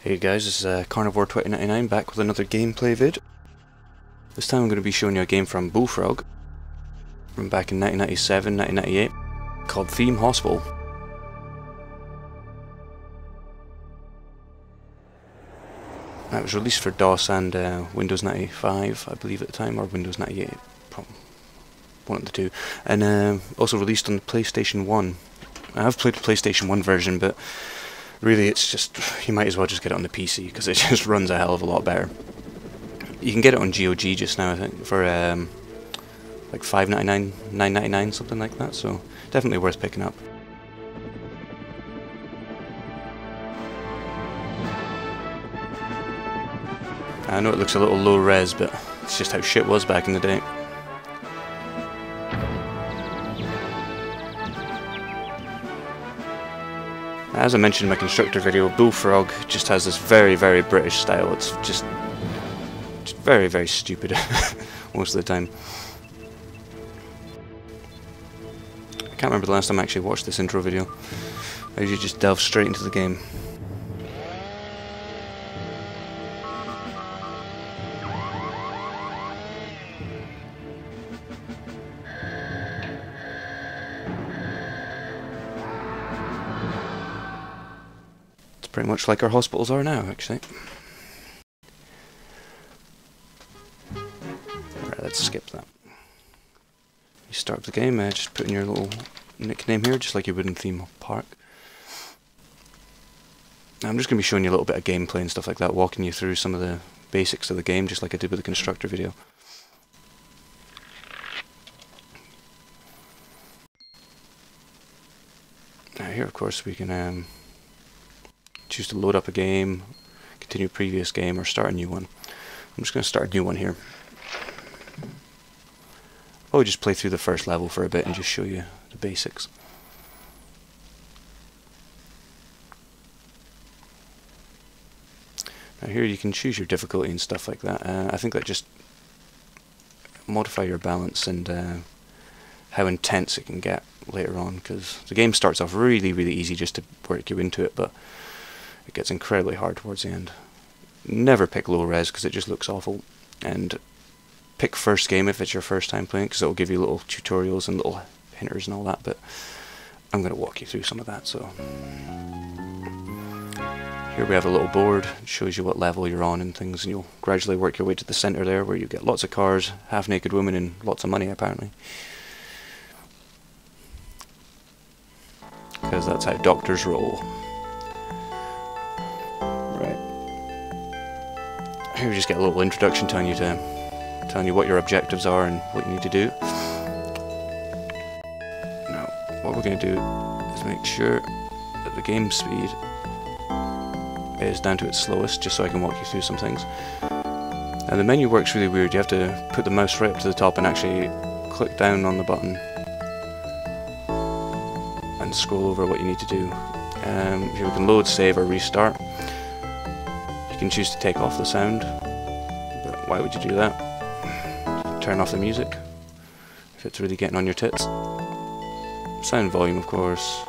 Hey guys, this is Carnivore2099 back with another gameplay vid. This time I'm going to be showing you a game from Bullfrog from back in 1997, 1998 called Theme Hospital. That was released for DOS and Windows 95, I believe at the time, or Windows 98, one of the two. And also released on the PlayStation 1. I have played the PlayStation 1 version, but really it's just, you might as well just get it on the PC, because it just runs a hell of a lot better. You can get it on GOG just now, I think, for like $5.99, $9.99, something like that, so definitely worth picking up. I know it looks a little low res, but it's just how shit was back in the day. As I mentioned in my constructor video, Bullfrog just has this very, very British style. It's just very, very stupid most of the time. I can't remember the last time I actually watched this intro video. I usually just delve straight into the game. Pretty much like our hospitals are now, actually. Right, let's skip that. You start the game, just put in your little nickname here, just like you would in Theme Park. Now, I'm just going to be showing you a little bit of gameplay and stuff like that, walking you through some of the basics of the game, just like I did with the constructor video. Now here, of course, we can choose to load up a game, continue a previous game, or start a new one. I'm just going to start a new one here. I'll just play through the first level for a bit and just show you the basics. Now here you can choose your difficulty and stuff like that. I think that just modify your balance and how intense it can get later on, because the game starts off really, really easy just to work you into it, but it gets incredibly hard towards the end. Never pick low res because it just looks awful, and pick first game if it's your first time playing, because it will give you little tutorials and little hinters and all that, but I'm going to walk you through some of that. So here we have a little board. It shows you what level you're on and things, and you'll gradually work your way to the center there where you get lots of cars, half-naked women and lots of money apparently, because that's how doctors roll. Here we just get a little introduction telling you what your objectives are and what you need to do. Now, what we're going to do is make sure that the game speed is down to its slowest, just so I can walk you through some things. Now the menu works really weird. You have to put the mouse right up to the top and actually click down on the button and scroll over what you need to do. Here we can load, save, or restart. You can choose to take off the sound, but why would you do that? Turn off the music if it's really getting on your tits. Sound volume, of course.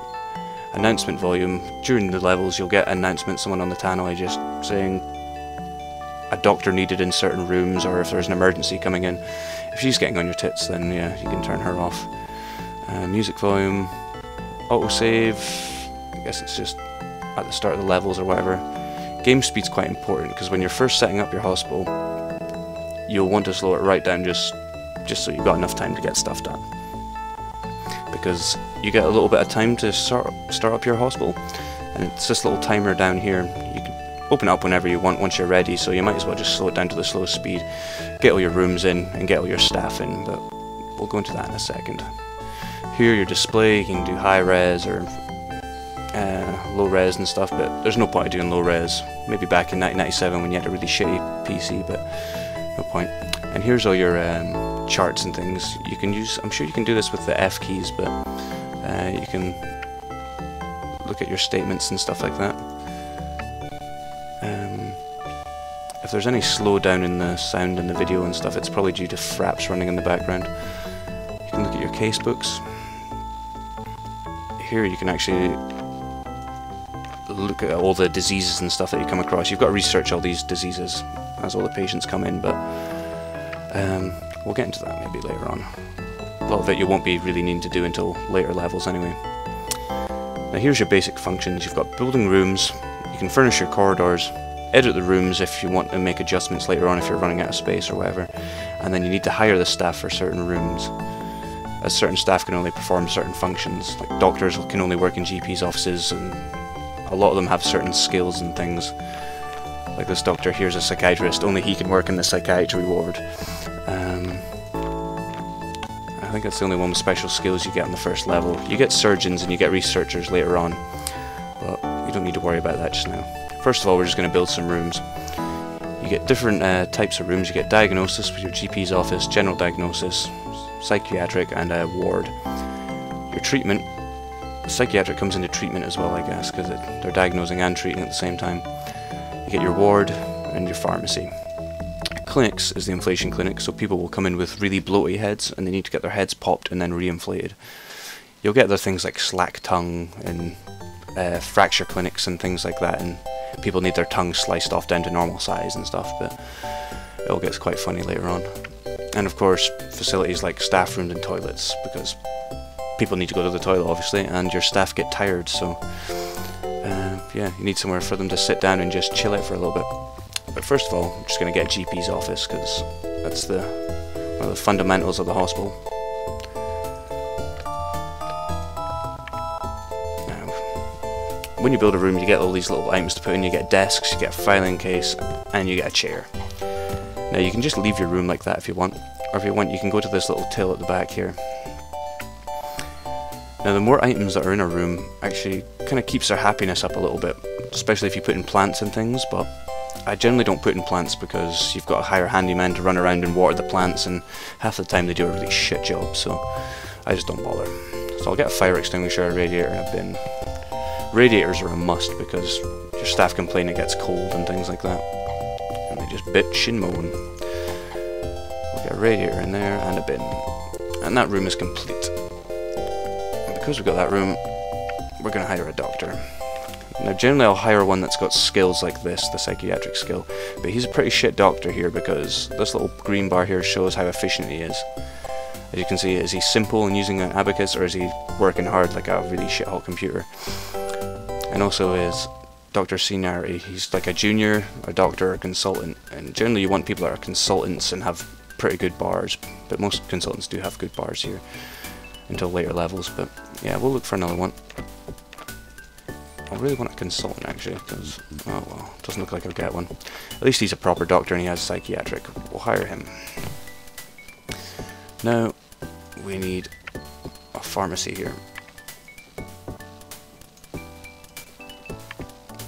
Announcement volume. During the levels you'll get announcements, someone on the tannoy just saying a doctor needed in certain rooms, or if there's an emergency coming in. If she's getting on your tits, then yeah, you can turn her off. Music volume. Autosave. I guess it's just at the start of the levels or whatever. Game speed's quite important, because when you're first setting up your hospital, you'll want to slow it right down just so you've got enough time to get stuff done. Because you get a little bit of time to start up your hospital, and it's this little timer down here. You can open it up whenever you want once you're ready, so you might as well just slow it down to the slowest speed, get all your rooms in, and get all your staff in, but we'll go into that in a second. Here your display, you can do high res or low res and stuff, but there's no point of doing low res. Maybe back in 1997 when you had a really shitty PC, but no point. And here's all your charts and things you can use. I'm sure you can do this with the F keys, but you can look at your statements and stuff like that. If there's any slowdown in the sound in the video and stuff, it's probably due to fraps running in the background. You can look at your casebooks. Here you can actually look at all the diseases and stuff that you come across. You've got to research all these diseases as all the patients come in, but we'll get into that maybe later on. A lot of it you won't be really needing to do until later levels anyway. Now here's your basic functions. You've got building rooms, you can furnish your corridors, edit the rooms if you want to make adjustments later on if you're running out of space or whatever, and then you need to hire the staff for certain rooms, as certain staff can only perform certain functions. Like doctors can only work in GP's offices, and a lot of them have certain skills and things. Like this doctor here's a psychiatrist, only he can work in the psychiatry ward. I think that's the only one with special skills you get on the first level. You get surgeons and you get researchers later on, but you don't need to worry about that just now. First of all, we're just going to build some rooms. You get different types of rooms. You get diagnosis with your GP's office, general diagnosis, psychiatric, and a ward. Your treatment, psychiatric comes into treatment as well, I guess, because they're diagnosing and treating at the same time. You get your ward and your pharmacy. Clinics is the inflation clinic, so people will come in with really bloaty heads and they need to get their heads popped and then re-inflated. You'll get other things like slack tongue and fracture clinics and things like that, and people need their tongue sliced off down to normal size and stuff, but it all gets quite funny later on. And of course facilities like staff rooms and toilets, because people need to go to the toilet obviously, and your staff get tired, so yeah, you need somewhere for them to sit down and just chill out for a little bit. But first of all, I'm just going to get a GP's office, because that's one of the fundamentals of the hospital. Now, when you build a room, you get all these little items to put in. You get desks, you get a filing case, and you get a chair. Now you can just leave your room like that if you want, or if you want you can go to this little till at the back here. Now the more items that are in a room actually kind of keeps their happiness up a little bit, especially if you put in plants and things, but I generally don't put in plants because you've got to hire handymen to run around and water the plants, and half the time they do a really shit job, so I just don't bother. So I'll get a fire extinguisher, a radiator, and a bin. Radiators are a must because your staff complain it gets cold and things like that, and they just bitch and moan. We'll get a radiator in there and a bin, and that room is complete. And because we've got that room, we're going to hire a doctor. Now generally I'll hire one that's got skills like this, the psychiatric skill, but he's a pretty shit doctor here because this little green bar here shows how efficient he is. As you can see, is he simple and using an abacus, or is he working hard like a really shit-hot computer? And also is doctor seniority. He's like a junior, a doctor, or a consultant, and generally you want people that are consultants and have pretty good bars, but most consultants do have good bars here until later levels, but yeah, we'll look for another one. I really want a consultant actually, because, oh well, doesn't look like I'll get one. At least he's a proper doctor and he has psychiatric. We'll hire him. Now, we need a pharmacy here.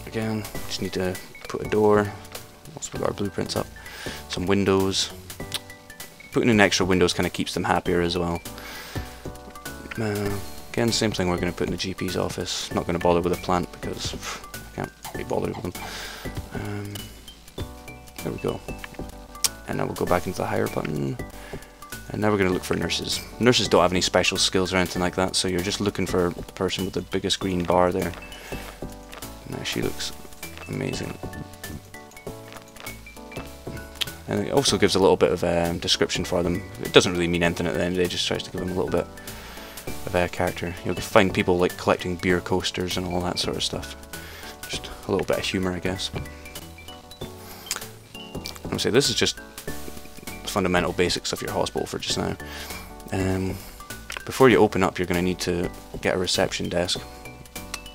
Again, just need to put a door, once we've got our blueprints up, some windows. Putting in extra windows kind of keeps them happier as well. Again, same thing we're going to put in the GP's office. Not going to bother with a plant because I can't be bothered with them. There we go. And now we'll go back into the hire button. And now we're going to look for nurses. Nurses don't have any special skills or anything like that, so you're just looking for the person with the biggest green bar there. Now she looks amazing. And it also gives a little bit of description for them. It doesn't really mean anything at the end of the day, just tries to give them a little bit of a character. You'll find people like collecting beer coasters and all that sort of stuff. Just a little bit of humour, I guess. I would say this is just fundamental basics of your hospital for just now. Before you open up, you're going to need to get a reception desk,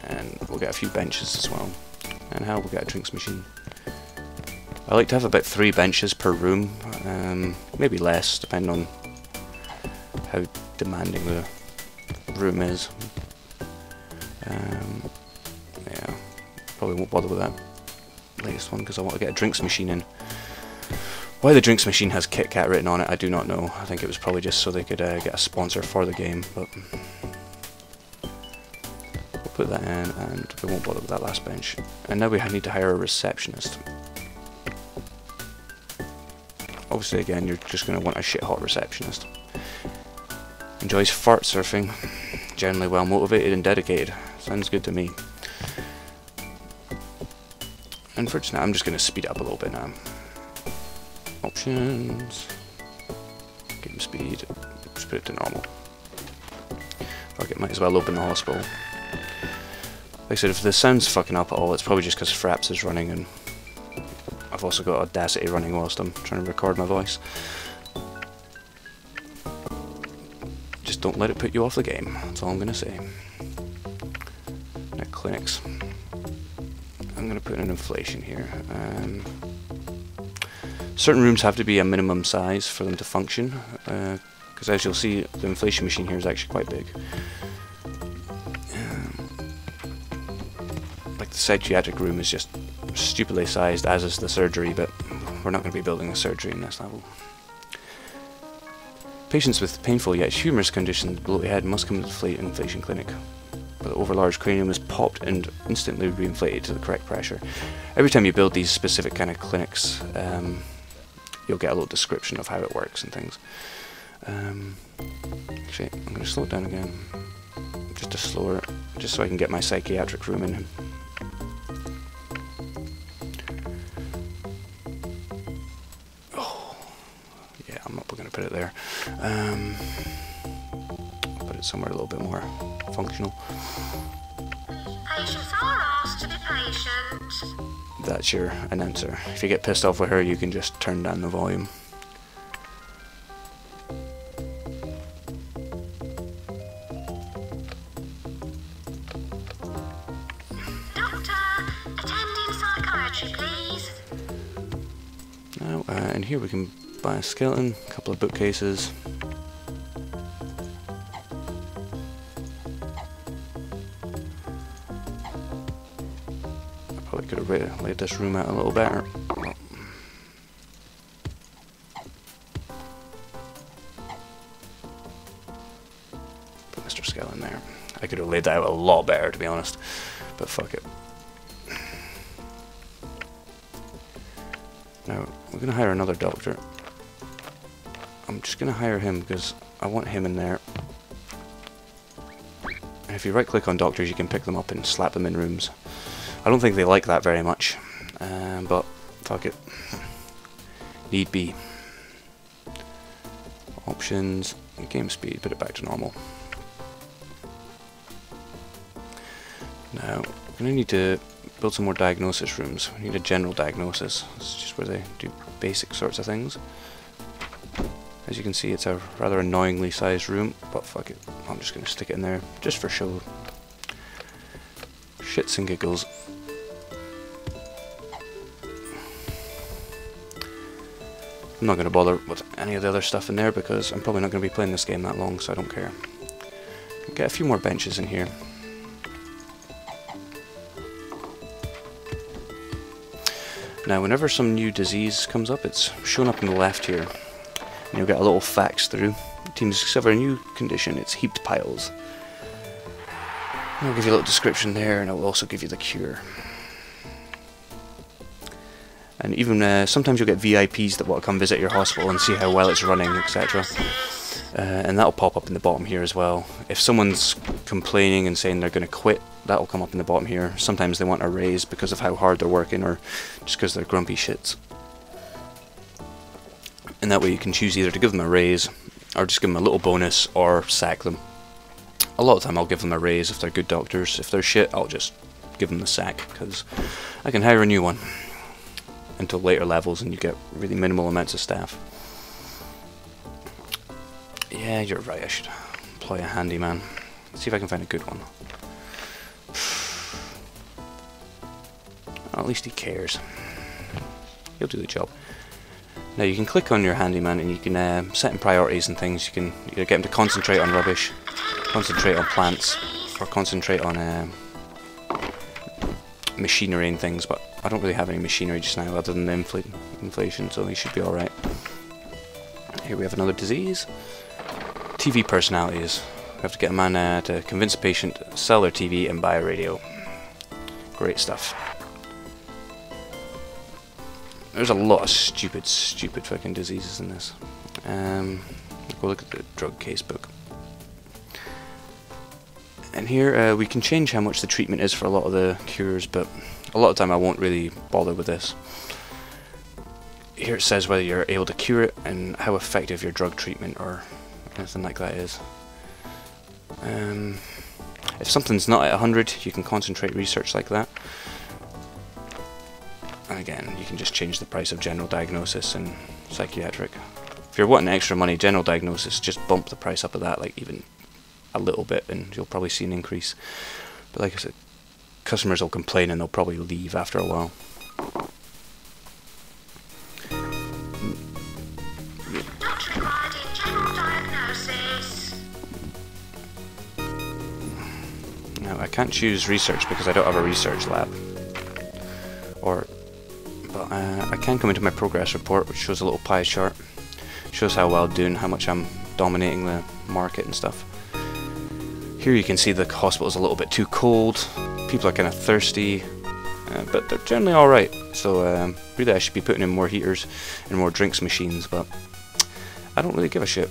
and we'll get a few benches as well, and hell, we'll get a drinks machine. I like to have about 3 benches per room, maybe less depending on how demanding the room is. Yeah, probably won't bother with that latest one because I want to get a drinks machine in. Why the drinks machine has Kit Kat written on it, I do not know. I think it was probably just so they could get a sponsor for the game, but we'll put that in and we won't bother with that last bench. And now we need to hire a receptionist. Obviously again, you're just going to want a shit-hot receptionist. Enjoys fart surfing. Generally well motivated and dedicated. Sounds good to me. And for just now, I'm just going to speed up a little bit now. Options. Game speed. Just put it to normal. Fuck it, might as well open the hospital. Like I said, if the sound's fucking up at all, it's probably just because Fraps is running, and I've also got Audacity running whilst I'm trying to record my voice. Just don't let it put you off the game, that's all I'm going to say. Now, clinics. I'm going to put an inflation here. Certain rooms have to be a minimum size for them to function, because as you'll see, the inflation machine here is actually quite big. Like the psychiatric room is just stupidly sized, as is the surgery, but we're not going to be building a surgery in this level. Patients with painful yet humorous conditions below the head must come to the inflation clinic. The overlarge cranium is popped and instantly reinflated to the correct pressure. Every time you build these specific kind of clinics, you'll get a little description of how it works and things. Actually, I'm going to slow it down again, just to slower it, just so I can get my psychiatric room in. Oh, yeah, I'm not going to put it there. I'll put it somewhere a little bit more functional. Patients are asked to be patient. That's your announcer. If you get pissed off with her, you can just turn down the volume. Doctor, attending psychiatry, please. Now, in here we can buy a skeleton, a couple of bookcases. Probably could have laid this room out a little better. Put Mr. Skeleton there. I could have laid that out a lot better, to be honest, but fuck it. Now, we're going to hire another doctor. I'm just going to hire him because I want him in there. And if you right click on doctors, you can pick them up and slap them in rooms. I don't think they like that very much, but fuck it. Need be. Options, game speed, put it back to normal. Now, we're going to need to build some more diagnosis rooms. We need a general diagnosis. It's just where they do basic sorts of things. As you can see, it's a rather annoyingly sized room, but fuck it. I'm just going to stick it in there, just for show. Shits and giggles. I'm not going to bother with any of the other stuff in there because I'm probably not going to be playing this game that long, so I don't care. Get a few more benches in here. Now, whenever some new disease comes up, it's shown up on the left here. And you'll get a little fax through. Teams discover a new condition, it's heaped piles. And I'll give you a little description there, and it will also give you the cure. And even sometimes you'll get VIPs that want to come visit your hospital and see how well it's running, etc. And that'll pop up in the bottom here as well. If someone's complaining and saying they're going to quit, that'll come up in the bottom here. Sometimes they want a raise because of how hard they're working, or just because they're grumpy shits. And that way you can choose either to give them a raise, or just give them a little bonus, or sack them. A lot of the time I'll give them a raise if they're good doctors. If they're shit, I'll just give them the sack, because I can hire a new one until later levels and you get really minimal amounts of staff. Yeah, you're right, I should employ a handyman. Let's see if I can find a good one. At least he cares. He'll do the job. Now you can click on your handyman and you can set in priorities and things. You can either get him to concentrate on rubbish, concentrate on plants, or concentrate on machinery and things, but I don't really have any machinery just now other than the inflation, so he should be alright. Here we have another disease. TV personalities. We have to get a man to convince a patient to sell their TV and buy a radio. Great stuff. There's a lot of stupid fucking diseases in this. Go look at the drug casebook. And here we can change how much the treatment is for a lot of the cures, but a lot of time I won't really bother with this. Here it says whether you're able to cure it and how effective your drug treatment or anything like that is. If something's not at 100, you can concentrate research like that. And again, you can just change the price of general diagnosis and psychiatric. If you're wanting extra money, general diagnosis, just bump the price up of that, like even a little bit, and you'll probably see an increase. But like I said, customers will complain and they'll probably leave after a while. Now I can't choose research because I don't have a research lab. But I can come into my progress report, which shows a little pie chart. Shows how well I'm doing, how much I'm dominating the market and stuff. Here you can see the hospital's a little bit too cold. People are kind of thirsty, but they're generally alright. So really I should be putting in more heaters and more drinks machines, but I don't really give a shit,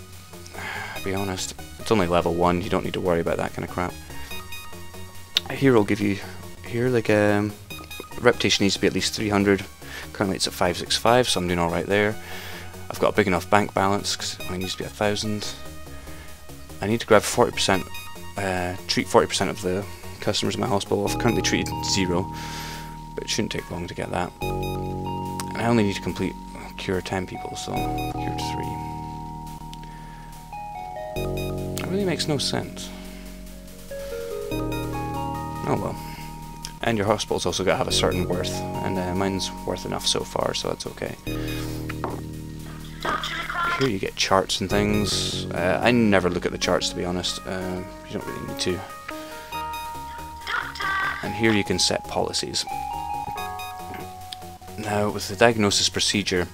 to be honest. It's only level 1, you don't need to worry about that kind of crap. Here I'll give you, here like reputation needs to be at least 300. Currently it's at 565, so I'm doing alright there. I've got a big enough bank balance because it only needs to be 1,000. I need to grab 40%, treat 40% of the customers in my hospital. I've currently treated 0, but it shouldn't take long to get that. And I only need to cure 10 people, so cure 3. It really makes no sense. Oh well. And your hospital's also got to have a certain worth, and mine's worth enough so far, so that's okay. Here you get charts and things. I never look at the charts, to be honest. You don't really need to. And here you can set policies. Now, with the diagnosis procedure,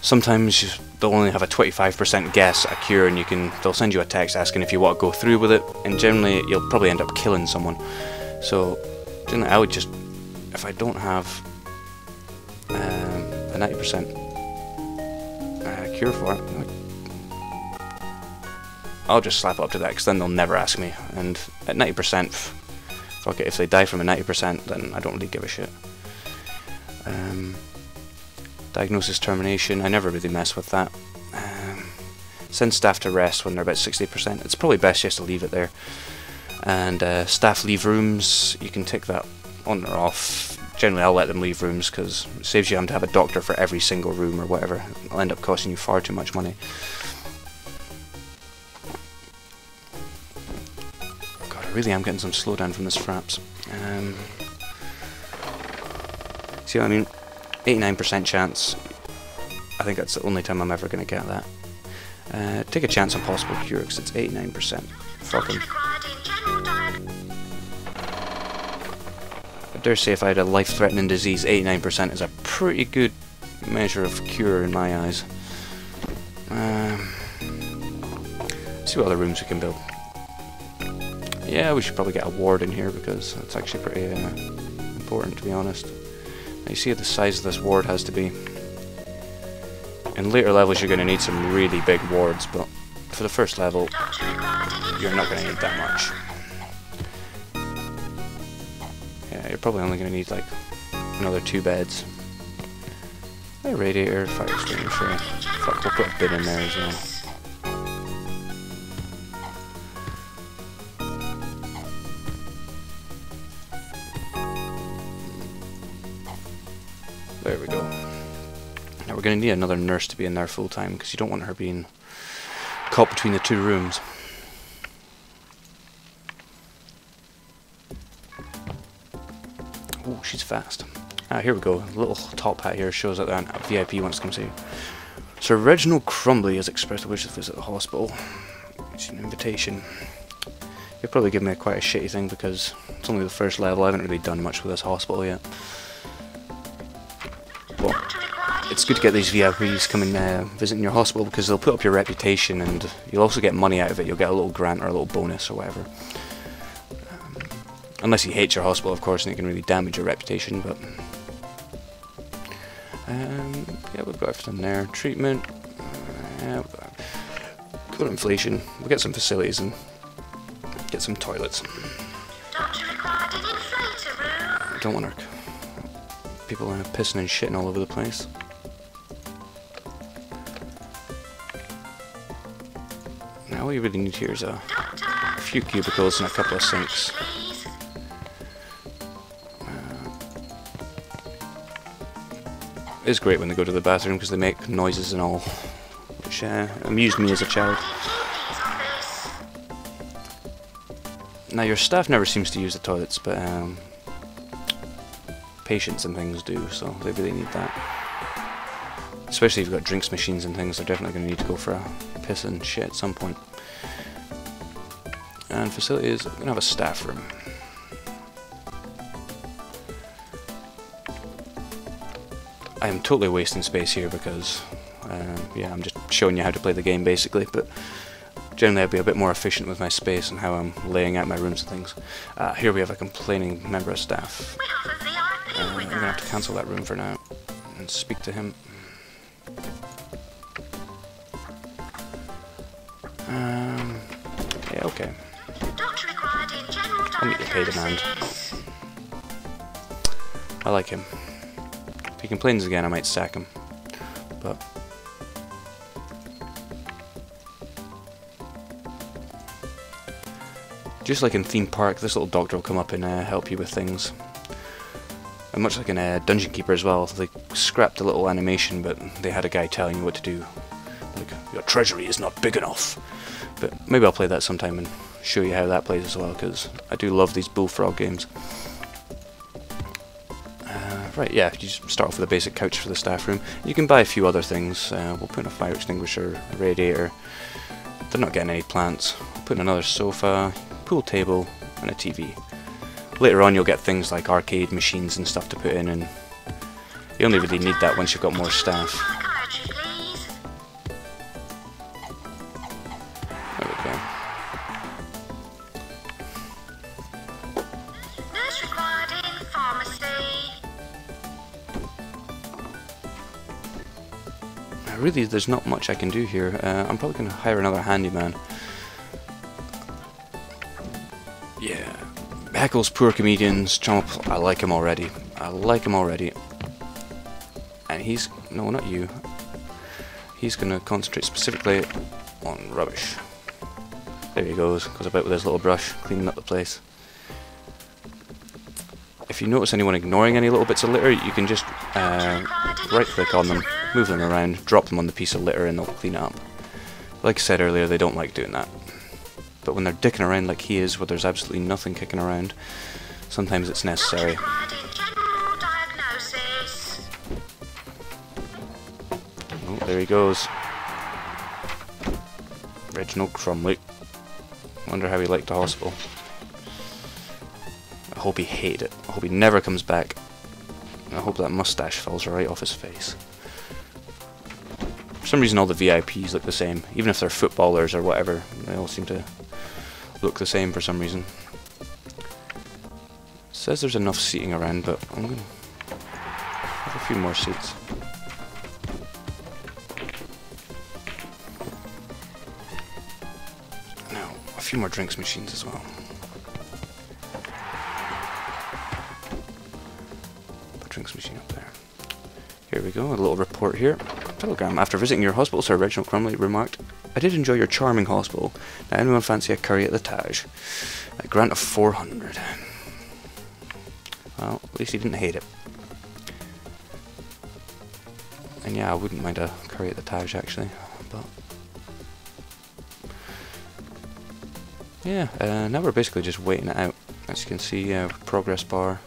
sometimes they'll only have a 25% guess at cure, and they'll send you a text asking if you want to go through with it, and generally you'll probably end up killing someone. So generally I would just, if I don't have a 90% cure for it, I'll just slap up to that, because then they'll never ask me, and at 90%, fuck it, if they die from a 90%, then I don't really give a shit. Diagnosis termination, I never really mess with that. Send staff to rest when they're about 60%. It's probably best just to leave it there. And staff leave rooms, you can tick that on or off. Generally I'll let them leave rooms because it saves you having to have a doctor for every single room or whatever. It'll end up costing you far too much money. God, I really am getting some slowdown from this fraps. See what I mean? 89% chance. I think that's the only time I'm ever going to get that. Take a chance on possible cure because it's 89%. Fucking. I dare say if I had a life-threatening disease, 89% is a pretty good measure of cure in my eyes. See what other rooms we can build. Yeah, we should probably get a ward in here because that's actually pretty important, to be honest. Now you see how the size of this ward has to be. In later levels you're going to need some really big wards, but for the first level you're not going to need that much. Yeah, you're probably only going to need like another 2 beds. A radiator, fire extinguisher. Fuck, we'll put a bin in there as well. There we go. Now we're going to need another nurse to be in there full time because you don't want her being caught between the 2 rooms. Oh, she's fast. Ah, here we go. A little top hat here shows that a VIP wants to come see you. Sir Reginald Crumbly has expressed a wish to visit the hospital. It's an invitation. You'll probably give me quite a shitty thing because it's only the first level. I haven't really done much with this hospital yet. Well, it's good to get these VIPs coming visiting your hospital because they'll put up your reputation and you'll also get money out of it. You'll get a little grant or a little bonus or whatever. Unless you hate your hospital, of course, and it can really damage your reputation, but... yeah, we've got everything there. Treatment. Yeah, good inflation. We'll get some facilities and get some toilets. don't want people pissing and shitting all over the place. Now what you really need here is a few cubicles and a couple of sinks. It's great when they go to the bathroom because they make noises and all, which amused me as a child. Now your staff never seems to use the toilets, but patients and things do, so they really need that. Especially if you've got drinks machines and things, they're definitely going to need to go for a piss and shit at some point. And facilities, I'm going to have a staff room. I am totally wasting space here because, yeah, I'm just showing you how to play the game basically, but generally I'd be a bit more efficient with my space and how I'm laying out my rooms and things. Here we have a complaining member of staff. I'm going to have to cancel that room for now and speak to him. Yeah, okay. I'll meet your pay demand. I like him. If he complains again, I might sack him. But just like in Theme Park, this little doctor will come up and help you with things. And much like in Dungeon Keeper as well, they scrapped a little animation, but they had a guy telling you what to do. Like, your treasury is not big enough. But maybe I'll play that sometime and show you how that plays as well, because I do love these Bullfrog games. Right, yeah, you just start off with a basic couch for the staff room. You can buy a few other things. We'll put in a fire extinguisher, a radiator. They're not getting any plants. We'll put in another sofa, pool table, and a TV. Later on you'll get things like arcade machines and stuff to put in, and you only really need that once you've got more staff. There we go. Nurse required in pharmacy. Really, there's not much I can do here. I'm probably going to hire another handyman. Yeah. Heckles poor comedians. Chomp, I like him already. I like him already. And he's... no, not you. He's going to concentrate specifically on rubbish. There he goes. Goes about with his little brush, cleaning up the place. If you notice anyone ignoring any little bits of litter, you can just right click on them, move them around, drop them on the piece of litter and they'll clean it up. Like I said earlier, they don't like doing that. But when they're dicking around like he is, where there's absolutely nothing kicking around, sometimes it's necessary. Oh, there he goes. Reginald Crumley. Wonder how he liked the hospital. I hope he hated it. I hope he never comes back. I hope that mustache falls right off his face. For some reason all the VIPs look the same. Even if they're footballers or whatever, they all seem to look the same for some reason. It says there's enough seating around, but I'm going to have a few more seats. Now, a few more drinks machines as well. Drinks machine up there. Here we go, a little report here. Telegram. After visiting your hospital, Sir Reginald Crumley remarked, I did enjoy your charming hospital. Now anyone fancy a curry at the Taj? A grant of 400. Well, at least he didn't hate it. And yeah, I wouldn't mind a curry at the Taj actually. But yeah, now we're basically just waiting it out. As you can see, progress bar.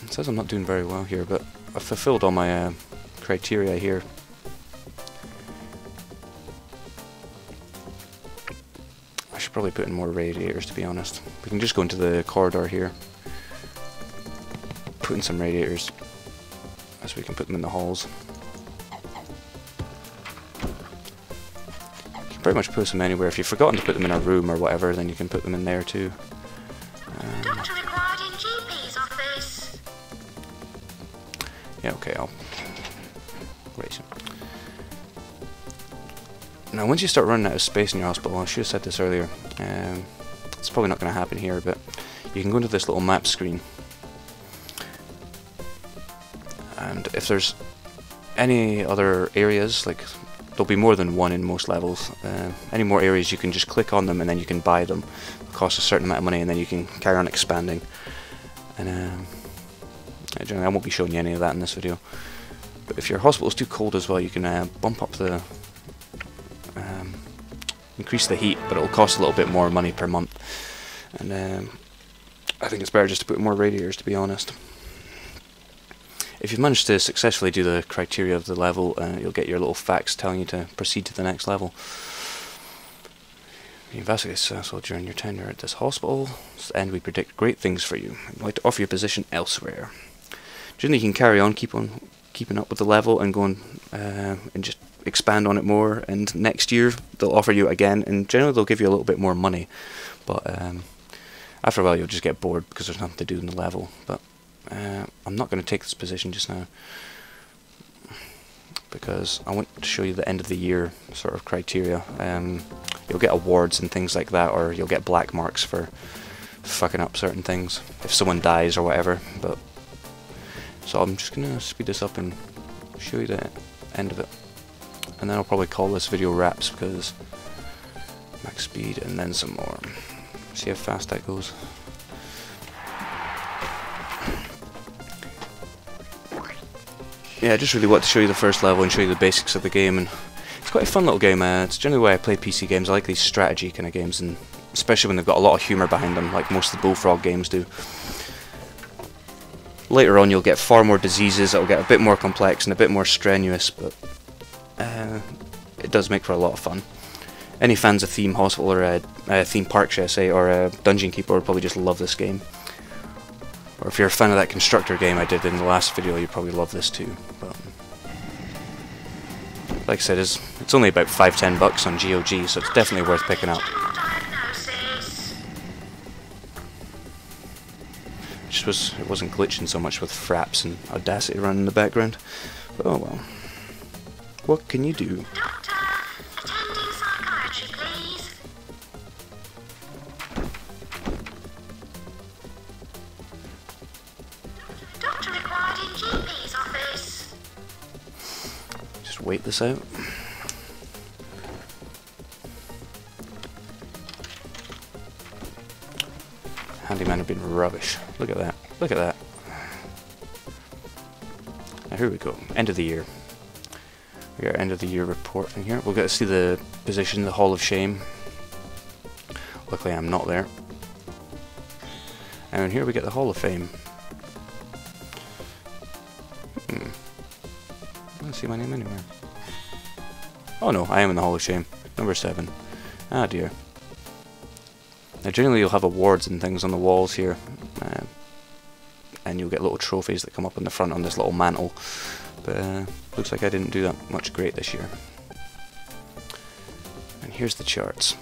It says I'm not doing very well here, but I've fulfilled all my criteria here. I should probably put in more radiators, to be honest. We can just go into the corridor here, put in some radiators, as we can put them in the halls. You can pretty much put them anywhere. If you've forgotten to put them in a room or whatever, then you can put them in there too. Doctor required in GP's office. Yeah, okay, I'll raise him. Now, once you start running out of space in your hospital, I should have said this earlier, it's probably not going to happen here, but you can go into this little map screen, And if there's any other areas, like there'll be more than one in most levels, any more areas you can just click on them and then you can buy them. It'll cost a certain amount of money and then you can carry on expanding. And generally I won't be showing you any of that in this video. But if your hospital's too cold as well, you can bump up the increase the heat, but it'll cost a little bit more money per month. And I think it's better just to put more radiators, to be honest. If you've managed to successfully do the criteria of the level, you'll get your little facts telling you to proceed to the next level. You investigate successful during your tenure at this hospital, and we predict great things for you. We'd like to offer you a position elsewhere. Generally, you can carry on, keeping up with the level and going and just expand on it more. And next year they'll offer you again, and generally they'll give you a little bit more money. But after a while, you'll just get bored because there's nothing to do in the level. But I'm not going to take this position just now because I want to show you the end of the year sort of criteria. You'll get awards and things like that, or you'll get black marks for fucking up certain things if someone dies or whatever. But so I'm just going to speed this up and show you the end of it, and then I'll probably call this video wraps because max speed and then some more. See how fast that goes. Yeah, I just really want to show you the first level and show you the basics of the game, and it's quite a fun little game. It's generally the way I play PC games. I like these strategy kind of games, and especially when they've got a lot of humour behind them, like most of the Bullfrog games do. Later on you'll get far more diseases, it'll get a bit more complex and a bit more strenuous, but it does make for a lot of fun. Any fans of Theme Hospital or Theme Park, should I say, or Dungeon Keeper would probably just love this game. Or if you're a fan of that constructor game I did in the last video, you probably love this too. But like I said, it's only about $5–10 on GOG, so it's definitely worth picking up. It wasn't glitching so much with Fraps and Audacity running in the background. But oh well. What can you do? Doctor, attending psychiatry, please. Doctor required in GP's office. Just wait this out. Handyman have been rubbish. Look at that. Look at that. Now here we go. End of the year. We got our end of the year report in here. We'll get to see the position, the Hall of Shame. Luckily I'm not there. And here we get the Hall of Fame. I don't see my name anywhere. Oh no, I am in the Hall of Shame. Number 7. Ah dear. Now generally you'll have awards and things on the walls here, and you'll get little trophies that come up in the front on this little mantle, but looks like I didn't do that much great this year. And here's the charts.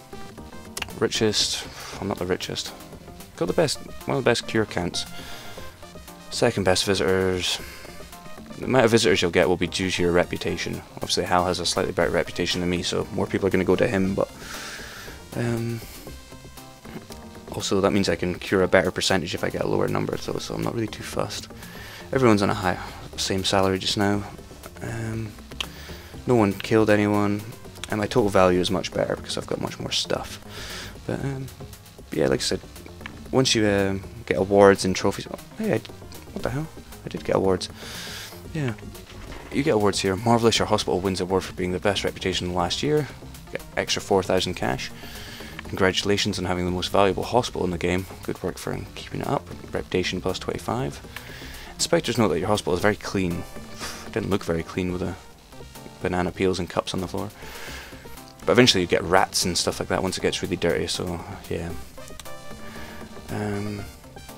Richest, I'm not the richest. Got the best, one of the best cure counts. Second best visitors. The amount of visitors you'll get will be due to your reputation. Obviously Hal has a slightly better reputation than me, so more people are going to go to him, but also that means I can cure a better percentage if I get a lower number, so I'm not really too fussed. Everyone's on a same salary just now. No one killed anyone, and my total value is much better because I've got much more stuff. But yeah, like I said, once you get awards and trophies. Oh, hey, what the hell? I did get awards. Yeah, you get awards here. Marvelous, your hospital wins award for being the best reputation last year. Get extra 4,000 cash. Congratulations on having the most valuable hospital in the game. Good work for keeping it up. Reputation plus 25. Inspectors note that your hospital is very clean. It didn't look very clean with the banana peels and cups on the floor. But eventually you get rats and stuff like that once it gets really dirty, so yeah.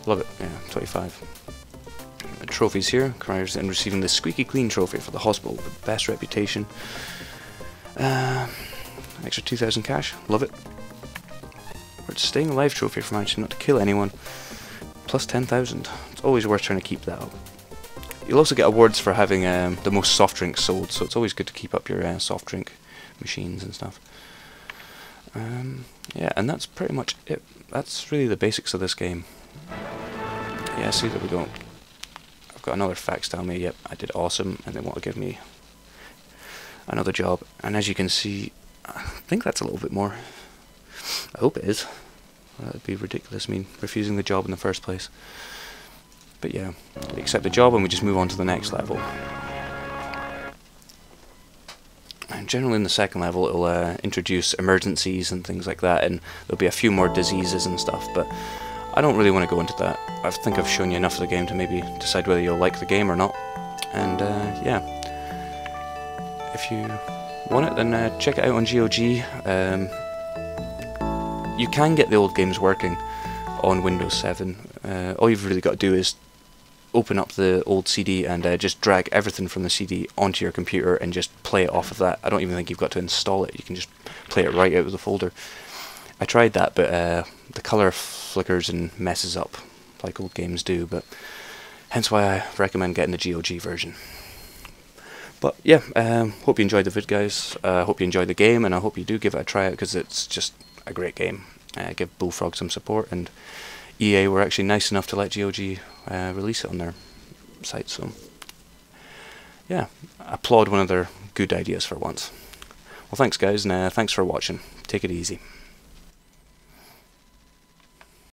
Love it, yeah, 25. Trophies here. Congratulations on receiving the squeaky clean trophy for the hospital with the best reputation. Extra 2,000 cash. Love it. Staying alive trophy for managing not to kill anyone. Plus 10,000. It's always worth trying to keep that up. You'll also get awards for having the most soft drinks sold, so it's always good to keep up your soft drink machines and stuff. Yeah, and that's pretty much it. That's really the basics of this game. Yeah, see, there we go. I've got another fax telling me, yep, I did awesome, and they want to give me another job. And as you can see, I think that's a little bit more. I hope it is. That would be ridiculous, me refusing the job in the first place. But yeah, we accept the job and we just move on to the next level. And generally in the second level it'll introduce emergencies and things like that, and there'll be a few more diseases and stuff, but I don't really want to go into that. I think I've shown you enough of the game to maybe decide whether you'll like the game or not. And yeah, if you want it, then check it out on GOG. You can get the old games working on Windows 7. All you've really got to do is open up the old CD and just drag everything from the CD onto your computer and just play it off of that. I don't even think you've got to install it. You can just play it right out of the folder. I tried that, but the colour flickers and messes up like old games do, but hence why I recommend getting the GOG version. But yeah, hope you enjoyed the vid, guys. Hope you enjoyed the game, and I hope you do give it a try out, because it's just a great game. Give Bullfrog some support, and EA were actually nice enough to let GOG release it on their site, so yeah, applaud one of their good ideas for once. Well, thanks guys, and thanks for watching. Take it easy.